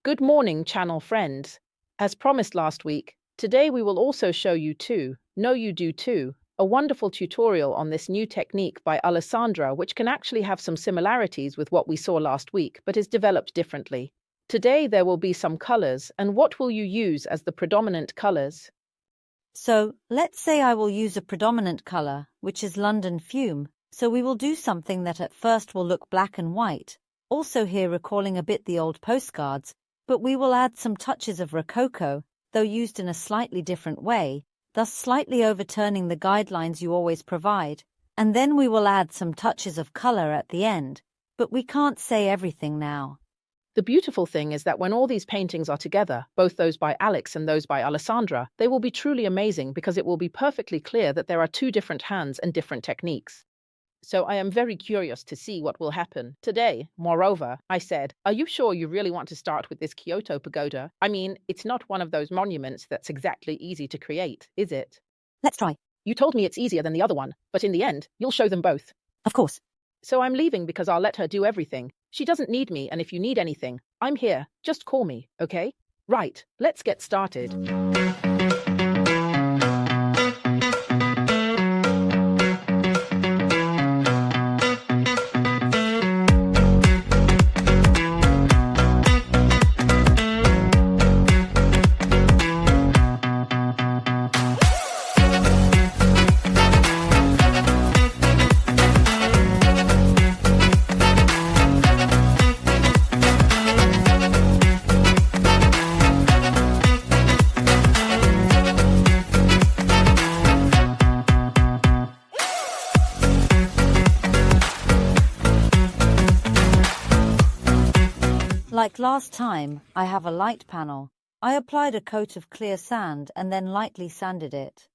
Good morning, channel friends. As promised last week, today we will also show you No You Do Too, a wonderful tutorial on this new technique by Alessandra, which can actually have some similarities with what we saw last week, but is developed differently. Today there will be some colors, and what will you use as the predominant colors? So, let's say I will use a predominant color, which is London Fumé. So we will do something that at first will look black and white, also here recalling a bit the old postcards, but we will add some touches of Rococo, though used in a slightly different way, thus slightly overturning the guidelines you always provide, and then we will add some touches of color at the end, but we can't say everything now. The beautiful thing is that when all these paintings are together, both those by Alex and those by Alessandra, they will be truly amazing because it will be perfectly clear that there are two different hands and different techniques. So I am very curious to see what will happen. Today, moreover, I said, are you sure you really want to start with this Kyoto pagoda? I mean, it's not one of those monuments that's exactly easy to create, is it? Let's try. You told me it's easier than the other one, but in the end, you'll show them both. Of course. So I'm leaving because I'll let her do everything. She doesn't need me, and if you need anything, I'm here. Just call me, okay? Right, let's get started. Like last time, I have a light panel. I applied a coat of clear sand and then lightly sanded it.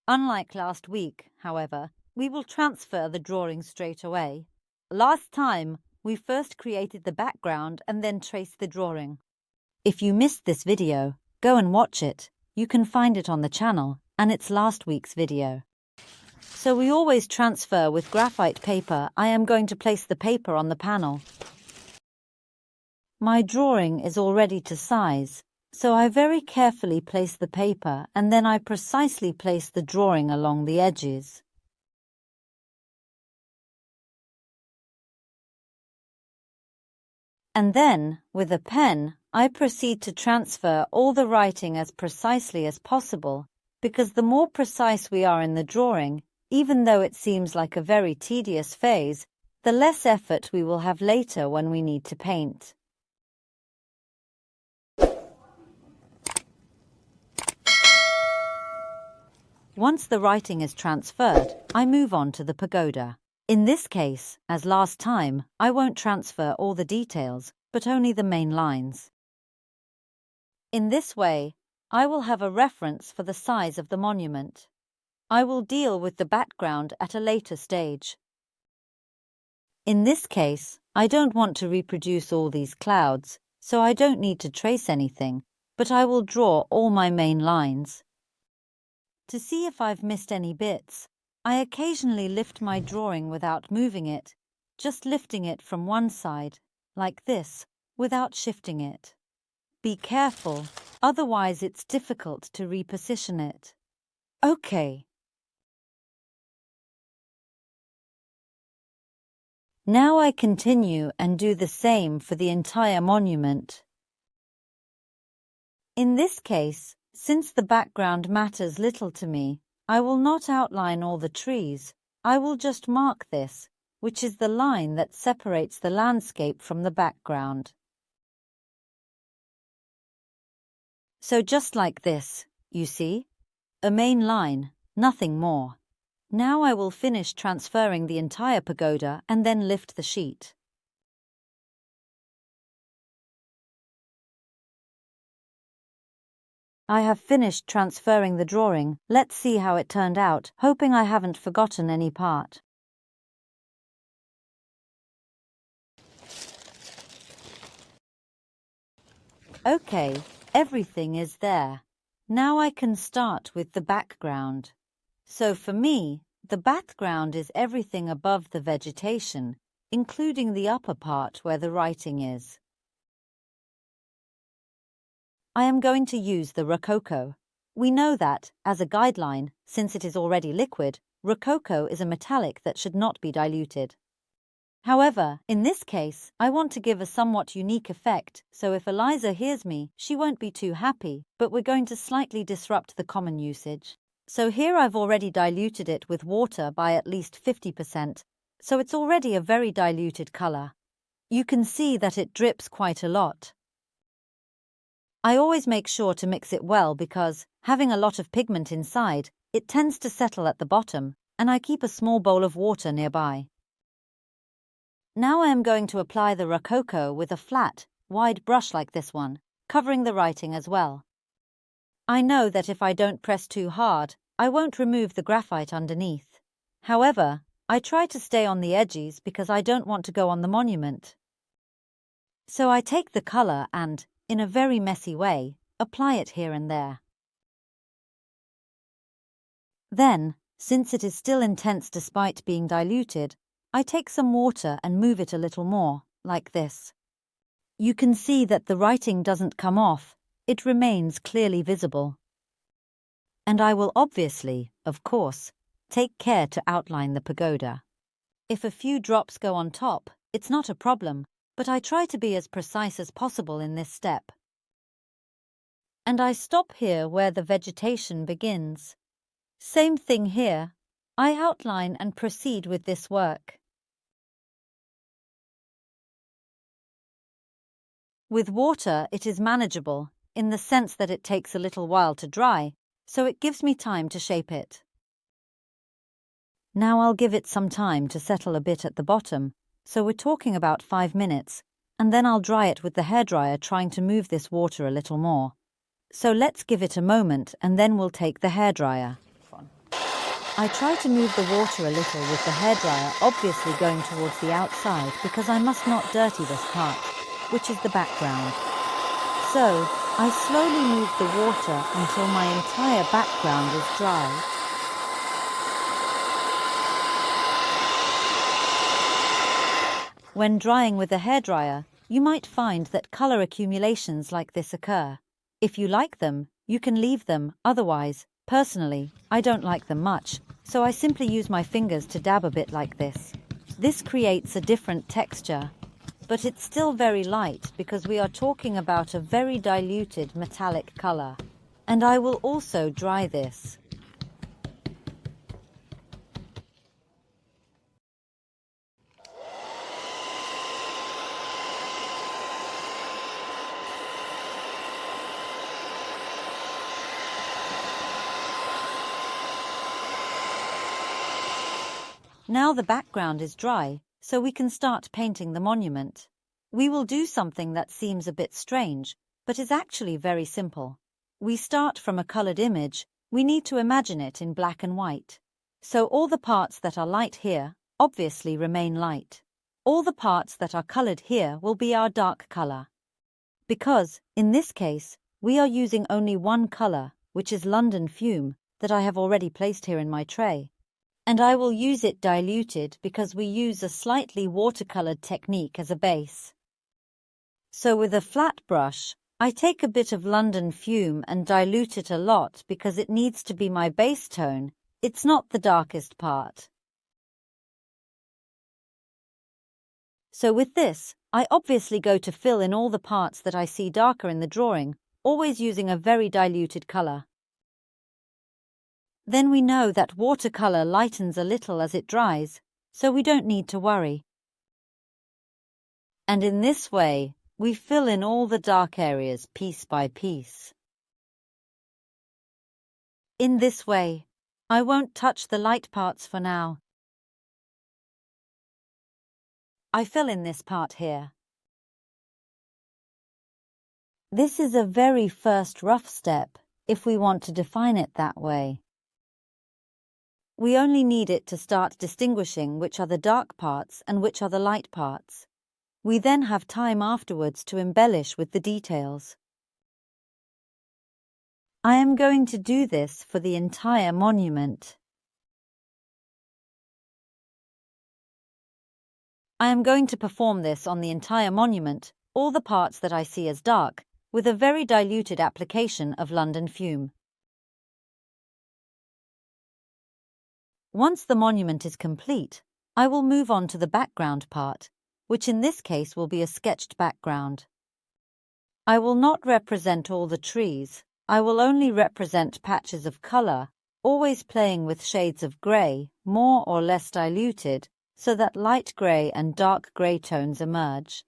Unlike last week, however, we will transfer the drawing straight away. Last time, we first created the background and then traced the drawing. If you missed this video, go and watch it. You can find it on the channel, and it's last week's video. So we always transfer with graphite paper. I am going to place the paper on the panel. My drawing is already to size, so I very carefully place the paper and then I precisely place the drawing along the edges. And then, with a pen, I proceed to transfer all the writing as precisely as possible, because the more precise we are in the drawing, even though it seems like a very tedious phase, the less effort we will have later when we need to paint. Once the writing is transferred, I move on to the pagoda. In this case, as last time, I won't transfer all the details, but only the main lines. In this way, I will have a reference for the size of the monument. I will deal with the background at a later stage. In this case, I don't want to reproduce all these clouds, so I don't need to trace anything, but I will draw all my main lines. To see if I've missed any bits, I occasionally lift my drawing without moving it, just lifting it from one side, like this, without shifting it. Be careful, otherwise it's difficult to reposition it. Okay. Now I continue and do the same for the entire monument. In this case, since the background matters little to me, I will not outline all the trees. I will just mark this, which is the line that separates the landscape from the background. So just like this, you see? A main line, nothing more. Now I will finish transferring the entire pagoda and then lift the sheet. I have finished transferring the drawing. Let's see how it turned out, hoping I haven't forgotten any part. Okay, everything is there. Now I can start with the background. So for me, the background is everything above the vegetation, including the upper part where the writing is. I am going to use the Rococo. We know that, as a guideline, since it is already liquid, Rococo is a metallic that should not be diluted. However, in this case, I want to give a somewhat unique effect, so if Elisa hears me, she won't be too happy, but we're going to slightly disrupt the common usage. So here I've already diluted it with water by at least 50%, so it's already a very diluted color. You can see that it drips quite a lot. I always make sure to mix it well because, having a lot of pigment inside, it tends to settle at the bottom, and I keep a small bowl of water nearby. Now I am going to apply the Rococo with a flat, wide brush like this one, covering the writing as well. I know that if I don't press too hard, I won't remove the graphite underneath. However, I try to stay on the edges because I don't want to go on the monument. So I take the color and, in a very messy way, apply it here and there. Then, since it is still intense despite being diluted, I take some water and move it a little more, like this. You can see that the writing doesn't come off, it remains clearly visible. And I will obviously, of course, take care to outline the pagoda. If a few drops go on top, it's not a problem, but I try to be as precise as possible in this step. And I stop here where the vegetation begins. Same thing here. I outline and proceed with this work. With water, it is manageable, in the sense that it takes a little while to dry, so it gives me time to shape it. Now I'll give it some time to settle a bit at the bottom, so we're talking about 5 minutes, and then I'll dry it with the hairdryer trying to move this water a little more. So let's give it a moment and then we'll take the hairdryer. I try to move the water a little with the hairdryer, obviously going towards the outside because I must not dirty this part, which is the background. So, I slowly move the water until my entire background is dry. When drying with a hairdryer, you might find that color accumulations like this occur. If you like them, you can leave them, otherwise, personally, I don't like them much, so I simply use my fingers to dab a bit like this. This creates a different texture, but it's still very light because we are talking about a very diluted metallic color. And I will also dry this. Now the background is dry, so we can start painting the monument. We will do something that seems a bit strange, but is actually very simple. We start from a colored image. We need to imagine it in black and white. So all the parts that are light here obviously remain light. All the parts that are colored here will be our dark color. Because, in this case, we are using only one color, which is London Fumé, that I have already placed here in my tray. And I will use it diluted because we use a slightly watercolored technique as a base. So with a flat brush, I take a bit of London Fumé and dilute it a lot because it needs to be my base tone. It's not the darkest part. So with this, I obviously go to fill in all the parts that I see darker in the drawing, always using a very diluted color. Then we know that watercolor lightens a little as it dries, so we don't need to worry. And in this way, we fill in all the dark areas piece by piece. In this way, I won't touch the light parts for now. I fill in this part here. This is a very first rough step, if we want to define it that way. We only need it to start distinguishing which are the dark parts and which are the light parts. We then have time afterwards to embellish with the details. I am going to do this for the entire monument. I am going to perform this on the entire monument, all the parts that I see as dark, with a very diluted application of London Fumé. Once the monument is complete, I will move on to the background part, which in this case will be a sketched background. I will not represent all the trees, I will only represent patches of color, always playing with shades of grey, more or less diluted, so that light grey and dark grey tones emerge.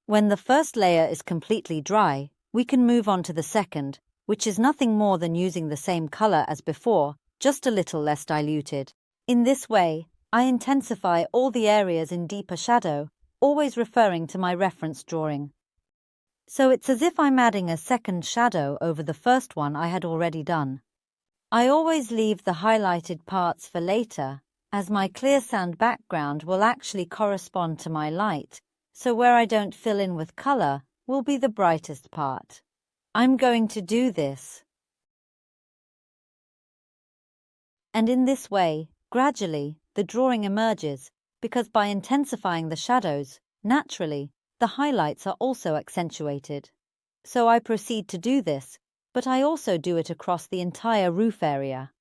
When the first layer is completely dry, we can move on to the second, which is nothing more than using the same color as before, just a little less diluted. In this way, I intensify all the areas in deeper shadow, always referring to my reference drawing. So it's as if I'm adding a second shadow over the first one I had already done. I always leave the highlighted parts for later, as my clear sand background will actually correspond to my light, so where I don't fill in with color will be the brightest part. I'm going to do this. And in this way, gradually, the drawing emerges, because by intensifying the shadows, naturally, the highlights are also accentuated. So I proceed to do this, but I also do it across the entire roof area.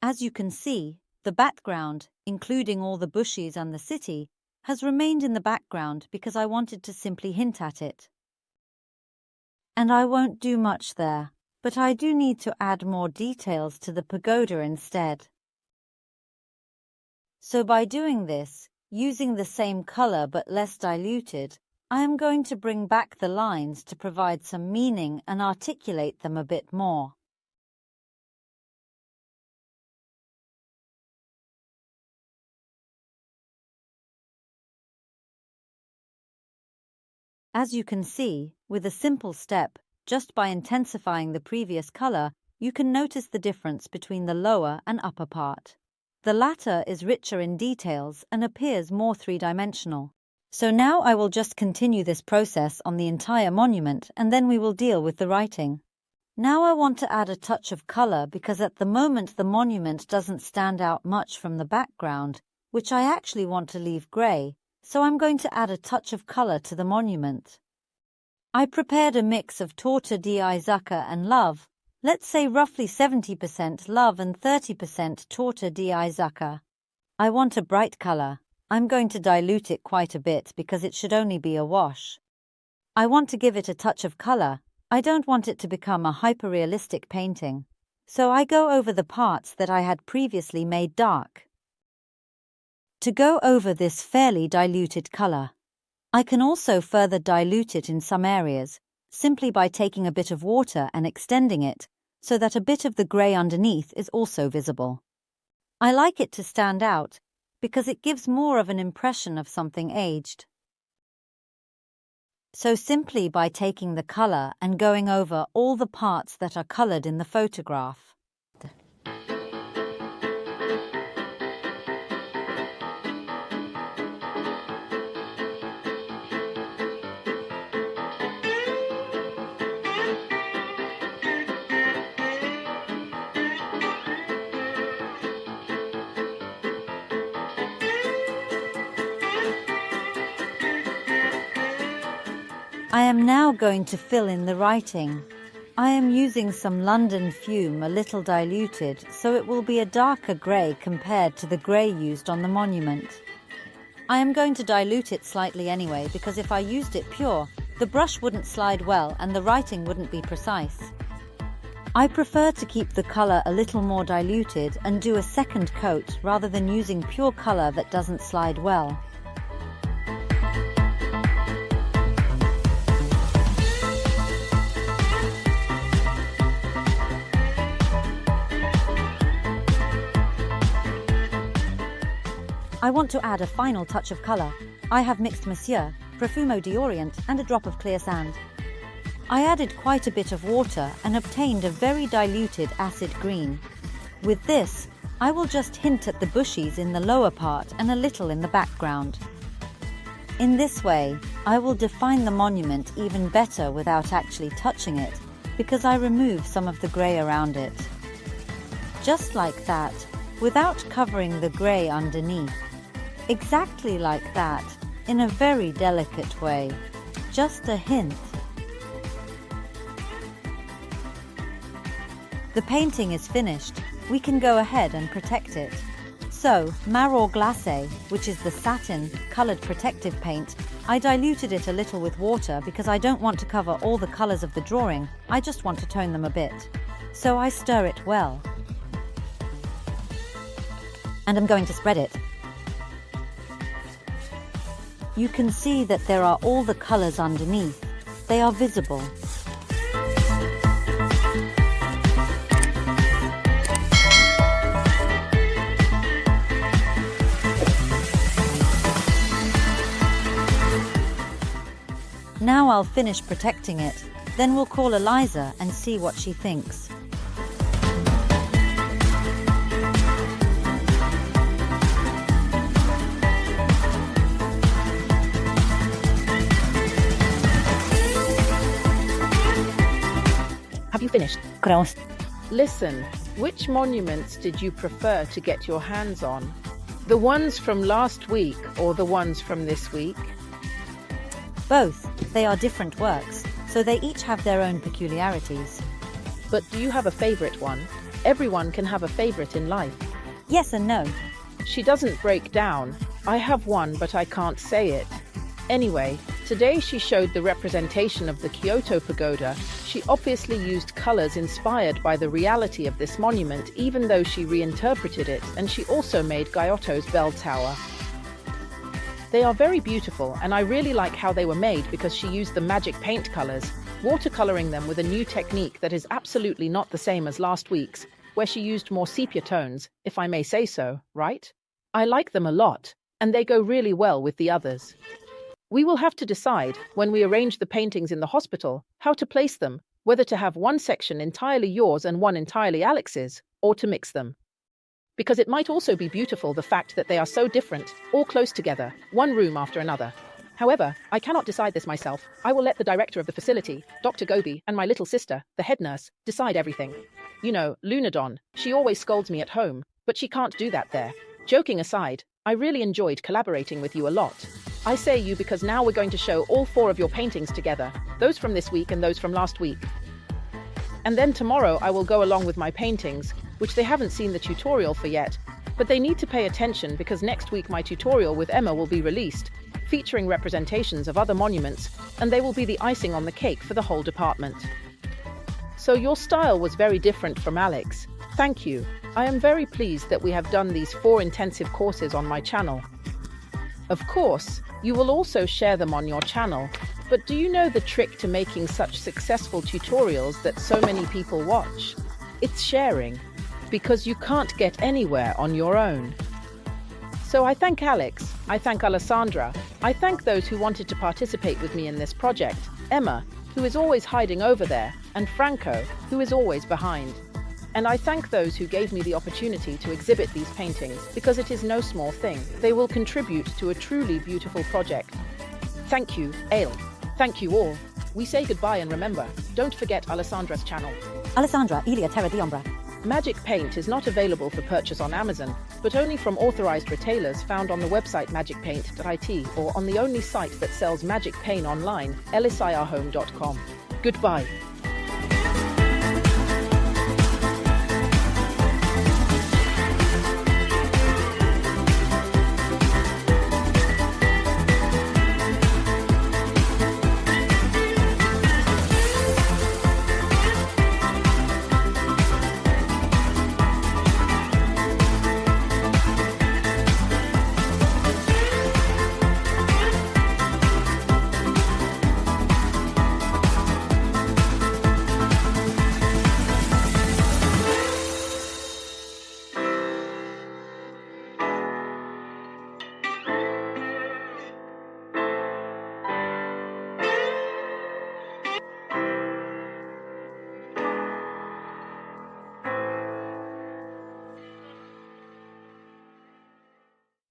As you can see, the background, including all the bushes and the city, has remained in the background because I wanted to simply hint at it. And I won't do much there, but I do need to add more details to the pagoda instead. So by doing this, using the same color but less diluted, I am going to bring back the lines to provide some meaning and articulate them a bit more. As you can see, with a simple step, just by intensifying the previous color, you can notice the difference between the lower and upper part. The latter is richer in details and appears more three-dimensional. So now I will just continue this process on the entire monument and then we will deal with the writing. Now I want to add a touch of color because at the moment the monument doesn't stand out much from the background, which I actually want to leave grey. So I'm going to add a touch of color to the monument. I prepared a mix of torta di zucca and love, let's say roughly 70% love and 30% torta di zucca. I want a bright color. I'm going to dilute it quite a bit because it should only be a wash. I want to give it a touch of color. I don't want it to become a hyper-realistic painting. So I go over the parts that I had previously made dark. To go over this fairly diluted color, I can also further dilute it in some areas, simply by taking a bit of water and extending it, so that a bit of the grey underneath is also visible. I like it to stand out, because it gives more of an impression of something aged. So simply by taking the color and going over all the parts that are colored in the photograph. I am now going to fill in the writing. I am using some London Fumé, a little diluted, so it will be a darker grey compared to the grey used on the monument. I am going to dilute it slightly anyway because if I used it pure, the brush wouldn't slide well and the writing wouldn't be precise. I prefer to keep the colour a little more diluted and do a second coat rather than using pure colour that doesn't slide well. I want to add a final touch of colour. I have mixed Monsieur, Profumo de Orient and a drop of clear sand. I added quite a bit of water and obtained a very diluted acid green. With this, I will just hint at the bushes in the lower part and a little in the background. In this way, I will define the monument even better without actually touching it, because I remove some of the grey around it. Just like that, without covering the grey underneath. Exactly like that, in a very delicate way. Just a hint. The painting is finished. We can go ahead and protect it. So, Marron Glacé, which is the satin colored protective paint, I diluted it a little with water because I don't want to cover all the colors of the drawing, I just want to tone them a bit. So I stir it well. And I'm going to spread it. You can see that there are all the colors underneath. They are visible. Now I'll finish protecting it, then we'll call Elisa and see what she thinks. Have you finished? Cross. Listen, which monuments did you prefer to get your hands on? The ones from last week or the ones from this week? Both. They are different works, so they each have their own peculiarities. But do you have a favorite one? Everyone can have a favorite in life. Yes and no. She doesn't break down. I have one, but I can't say it. Anyway, today she showed the representation of the Kyoto Pagoda. She obviously used colors inspired by the reality of this monument, even though she reinterpreted it, and she also made Giotto's bell tower. They are very beautiful, and I really like how they were made because she used the magic paint colors, watercoloring them with a new technique that is absolutely not the same as last week's, where she used more sepia tones, if I may say so, right? I like them a lot, and they go really well with the others. We will have to decide, when we arrange the paintings in the hospital, how to place them, whether to have one section entirely yours and one entirely Alex's, or to mix them. Because it might also be beautiful the fact that they are so different, all close together, one room after another. However, I cannot decide this myself. I will let the director of the facility, Dr. Gobi, and my little sister, the head nurse, decide everything. You know, Lunadon, she always scolds me at home, but she can't do that there. Joking aside, I really enjoyed collaborating with you a lot. I say you because now we're going to show all 4 of your paintings together, those from this week and those from last week. And then tomorrow I will go along with my paintings, which they haven't seen the tutorial for yet, but they need to pay attention because next week my tutorial with Emma will be released, featuring representations of other monuments, and they will be the icing on the cake for the whole department. So your style was very different from Alex. Thank you. I am very pleased that we have done these 4 intensive courses on my channel. Of course, you will also share them on your channel, but do you know the trick to making such successful tutorials that so many people watch? It's sharing, because you can't get anywhere on your own. So I thank Alex, I thank Alessandra, I thank those who wanted to participate with me in this project, Emma, who is always hiding over there, and Franco, who is always behind. And I thank those who gave me the opportunity to exhibit these paintings, because it is no small thing. They will contribute to a truly beautiful project. Thank you, Ale. Thank you all. We say goodbye and remember, don't forget Alessandra's channel. Alessandra, Ilia Terra di Ombra. Magic Paint is not available for purchase on Amazon, but only from authorized retailers found on the website magicpaint.it or on the only site that sells magic paint online, elisirhome.com. Goodbye.